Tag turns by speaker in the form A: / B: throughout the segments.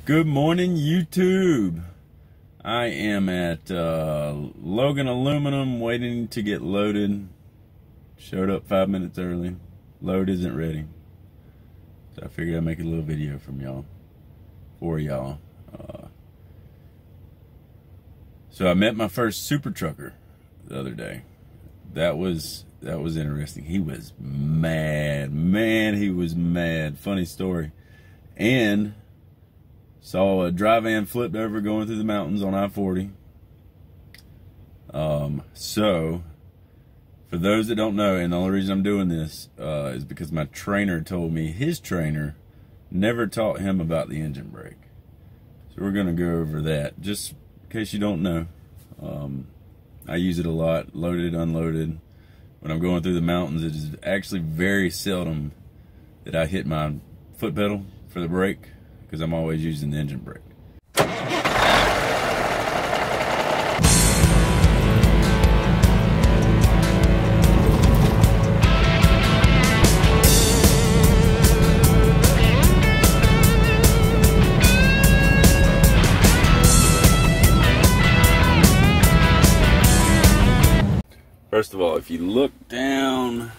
A: Good morning, YouTube. I am at Logan Aluminum waiting to get loaded. Showed up 5 minutes early. Load isn't ready. So I figured I'd make a little video for y'all. So I met my first super trucker the other day. That was interesting. He was mad. Man, he was mad. Funny story. And saw a dry van flipped over going through the mountains on I-40. So, for those that don't know, and the only reason I'm doing this is because my trainer told me his trainer never taught him about the engine brake. So we're going to go over that, just in case you don't know. I use it a lot, loaded, unloaded. When I'm going through the mountains, it is actually very seldom that I hit my foot pedal for the brake, because I'm always using the engine brake. First of all, if you look down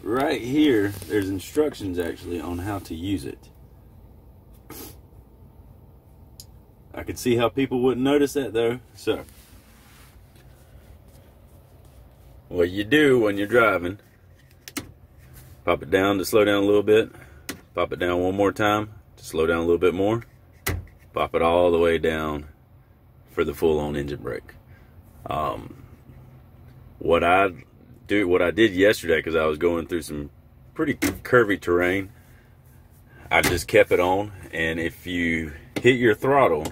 A: right here, there's instructions actually on how to use it. I could see how people wouldn't notice that though. So, what you do when you're driving, pop it down to slow down a little bit, pop it down one more time to slow down a little bit more, pop it all the way down for the full-on engine brake. What I did yesterday, because I was going through some pretty curvy terrain, I just kept it on, and if you hit your throttle,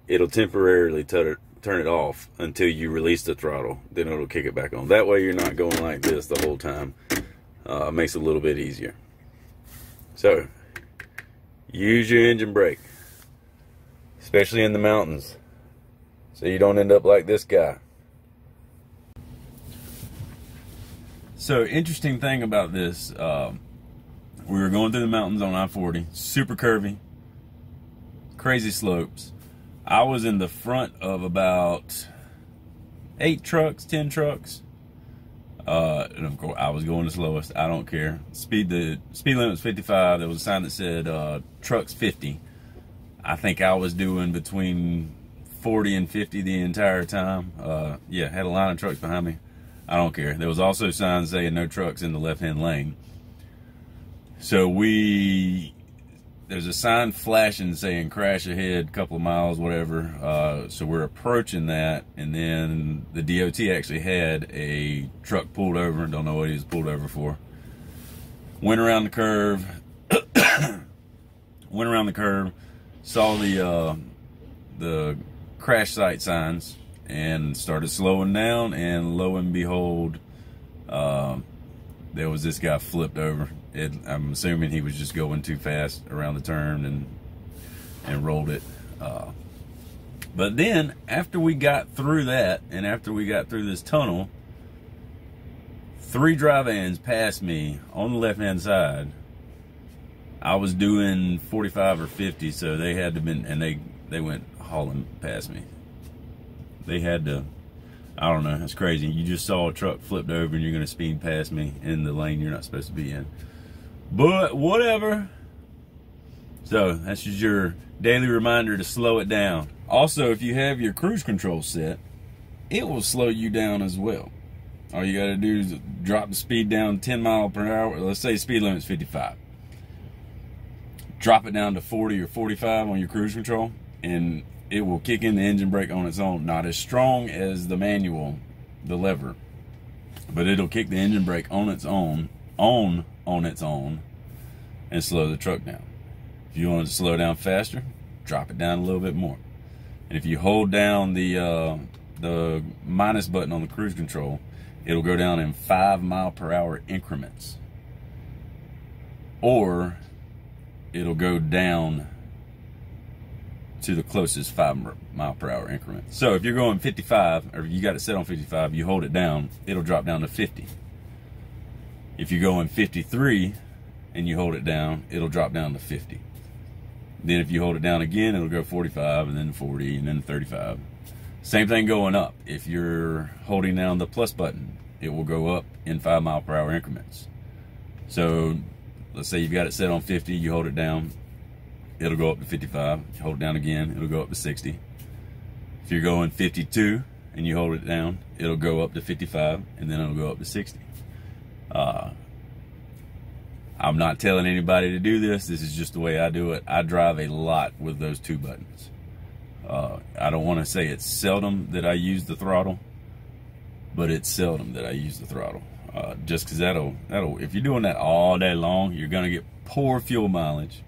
A: it'll temporarily turn it off until you release the throttle. Then it'll kick it back on. That way you're not going like this the whole time. Makes it a little bit easier. So, use your engine brake, especially in the mountains, so you don't end up like this guy. So, interesting thing about this, we were going through the mountains on I-40, super curvy, crazy slopes. I was in the front of about 10 trucks. And of course, I was going the slowest. I don't care. The speed limit was 55. There was a sign that said trucks 50. I think I was doing between 40 and 50 the entire time. Yeah, had a line of trucks behind me. I don't care. There was also signs saying no trucks in the left-hand lane. So there's a sign flashing saying crash ahead, couple of miles, whatever. So we're approaching that, and then the DOT actually had a truck pulled over. Don't know what he was pulled over for. Went around the curve. Saw the crash site signs and started slowing down, and lo and behold, there was this guy flipped over. I'm assuming he was just going too fast around the turn and rolled it. But then, after we got through that, and after we got through this tunnel, 3 dry vans passed me on the left-hand side. I was doing 45 or 50, so they had to been, and they went hauling past me. They had to, I don't know, it's crazy. You just saw a truck flipped over and you're going to speed past me in the lane you're not supposed to be in. But whatever. So that's just your daily reminder to slow it down. Also, if you have your cruise control set, it will slow you down as well. All you got to do is drop the speed down 10 miles per hour. Let's say speed limit's 55. Drop it down to 40 or 45 on your cruise control, and it will kick in the engine brake on its own. Not as strong as the manual, the lever, but it'll kick the engine brake on its own, and slow the truck down. If you want it to slow down faster, drop it down a little bit more. And if you hold down the minus button on the cruise control, it'll go down in 5 mile per hour increments, or it'll go down to the closest 5 mile per hour increment. So if you're going 55, or you got it set on 55, you hold it down, it'll drop down to 50. If you're going 53 and you hold it down, it'll drop down to 50. Then if you hold it down again, it'll go 45, and then 40, and then 35. Same thing going up. If you're holding down the plus button, it will go up in 5 mile per hour increments. So let's say you've got it set on 50, you hold it down, it'll go up to 55. You hold it down again, it'll go up to 60. If you're going 52 and you hold it down, it'll go up to 55, and then it'll go up to 60. I'm not telling anybody to do this. This is just the way I do it. I drive a lot with those 2 buttons. I don't want to say it's seldom that I use the throttle, but it's seldom that I use the throttle. Just because that'll, if you're doing that all day long, you're going to get poor fuel mileage,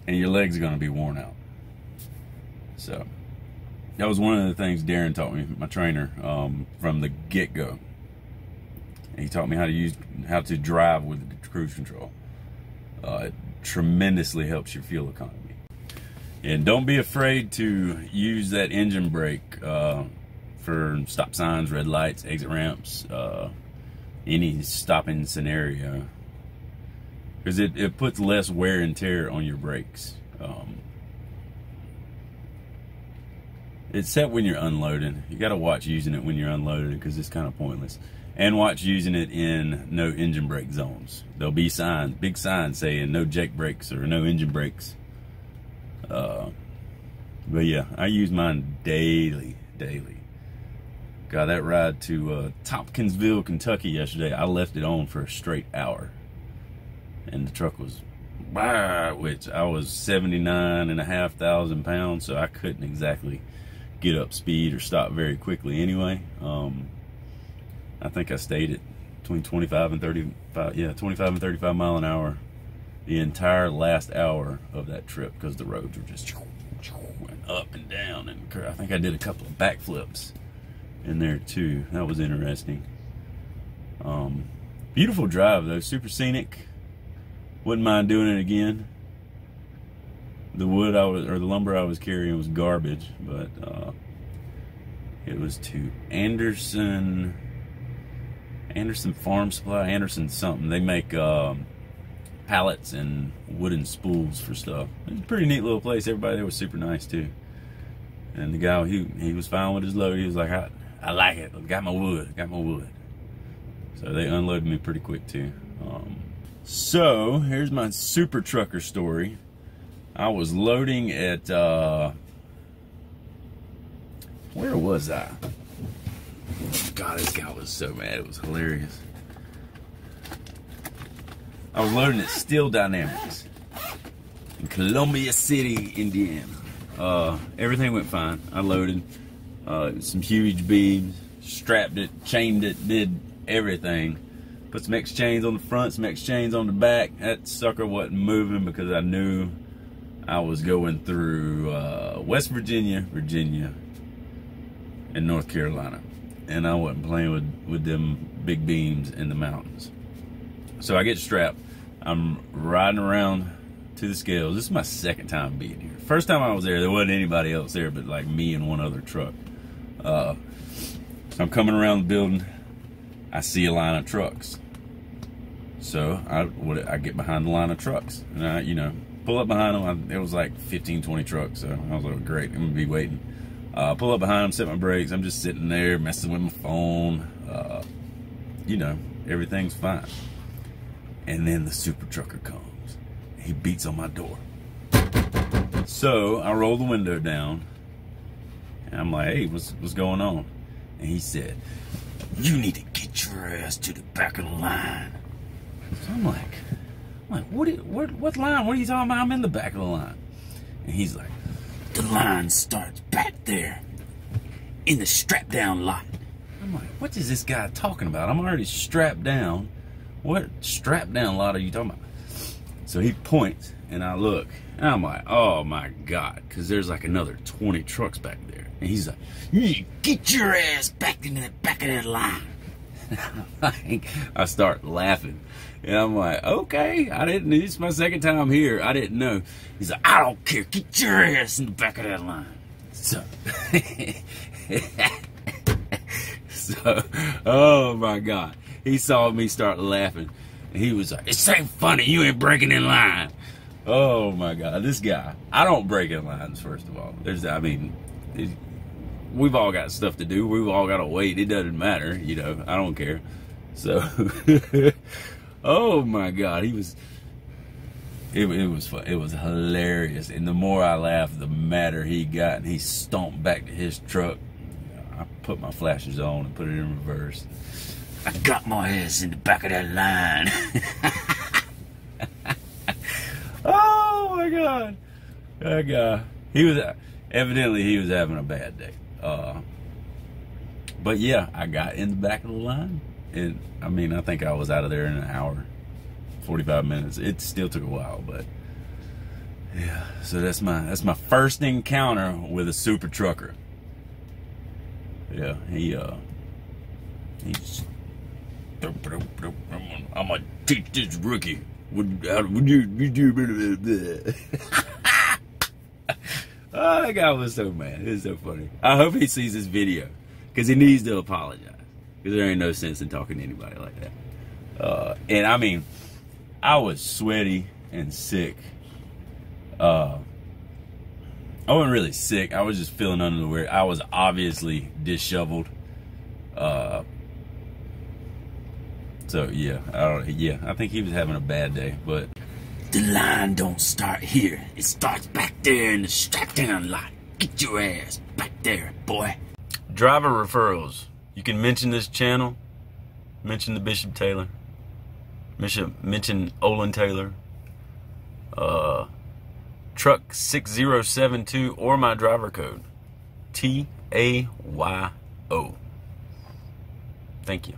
A: and your legs are going to be worn out. So that was one of the things Darren taught me, my trainer, from the get-go. He taught me how to drive with the cruise control. It tremendously helps your fuel economy. And don't be afraid to use that engine brake for stop signs, red lights, exit ramps, any stopping scenario, because it puts less wear and tear on your brakes. It's set when you're unloading. You got to watch using it when you're unloaded, because it's kind of pointless. And watch using it in no engine brake zones. There'll be signs, big signs saying no jake brakes or no engine brakes. But yeah, I use mine daily. Got that ride to Tompkinsville, Kentucky yesterday. I left it on for a straight hour, and the truck was, which I was 79,500 pounds, so I couldn't exactly get up speed or stop very quickly anyway. I think I stayed at between 25 and 35, yeah, 25 and 35 mile an hour the entire last hour of that trip, because the roads were just and up and down, and I think I did a couple of backflips in there too. That was interesting. Beautiful drive though, super scenic. Wouldn't mind doing it again. The wood the lumber I was carrying was garbage, but it was to Anderson Farm Supply, Anderson something. They make pallets and wooden spools for stuff. It was a pretty neat little place. Everybody there was super nice too. And the guy, he was fine with his load. He was like, I like it. Got my wood. So they unloaded me pretty quick too. So here's my super trucker story. I was loading at where was I? God, this guy was so mad. It was hilarious. I was loading at Steel Dynamics in Columbia City, Indiana. Everything went fine. I loaded some huge beams, strapped it, chained it, did everything. Put some X chains on the front, some X chains on the back. That sucker wasn't moving because I knew I was going through West Virginia, and North Carolina. And I wasn't playing with them big beams in the mountains. So I get strapped. I'm riding around to the scales. This is my second time being here. First time I was there wasn't anybody else there but like me and one other truck. So I'm coming around the building. I see a line of trucks. So I get behind the line of trucks. And I, pull up behind them. It was like 15, 20 trucks. So I was like, great, I'm going to be waiting. Pull up behind them, set my brakes. I'm just sitting there messing with my phone. Everything's fine. And then the super trucker comes. He beats on my door. So I roll the window down. And I'm like, hey, what's going on? And he said, you need to get your ass to the back of the line. So I'm like, what line? What are you talking about? I'm in the back of the line. And he's like, the line starts back there in the strap down lot. I'm like, what is this guy talking about? I'm already strapped down. What strap down lot are you talking about? So he points and I look and I'm like, oh my God, because there's like another 20 trucks back there. And he's like, you need to get your ass back into the back of that line. I start laughing. And I'm like, okay, this is my second time here. I didn't know. He's like, I don't care. Get your ass in the back of that line. So, oh my God. He saw me start laughing. And he was like, this ain't funny. You ain't breaking in line. Oh my God, this guy. I don't break in lines, first of all. We've all got stuff to do. We've all got to wait. It doesn't matter, you know. I don't care. So, oh my God, it was fun. It was hilarious. And the more I laughed, the madder he got, and he stomped back to his truck. I put my flashers on and put it in reverse. I got my ass in the back of that line. Oh my God, that guy. He was having a bad day. But yeah, I got in the back of the line, and I mean, I think I was out of there in an hour, 45 minutes. It still took a while, but yeah. So that's my first encounter with a super trucker. Yeah, he's. I'm gonna teach this rookie. Would you do? Oh, that guy was so mad. It was so funny. I hope he sees this video, because he needs to apologize. Because there ain't no sense in talking to anybody like that. And I mean, I was sweaty and sick. I wasn't really sick. I was just feeling under the weather. I was obviously disheveled. So yeah, I think he was having a bad day, but the line don't start here. It starts back there in the strap down lot. Get your ass back there, boy. Driver referrals. You can mention this channel, mention the Bishop Taylor, mention Olin Taylor, truck 6072, or my driver code, TAYO. Thank you.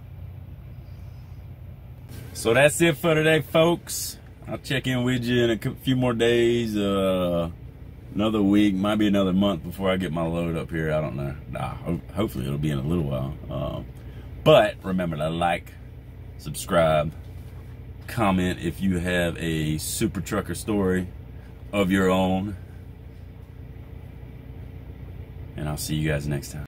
A: So that's it for today, folks. I'll check in with you in a few more days, another week, might be another month before I get my load up here. I don't know. Hopefully it'll be in a little while. But remember to like, subscribe, comment if you have a super trucker story of your own. And I'll see you guys next time.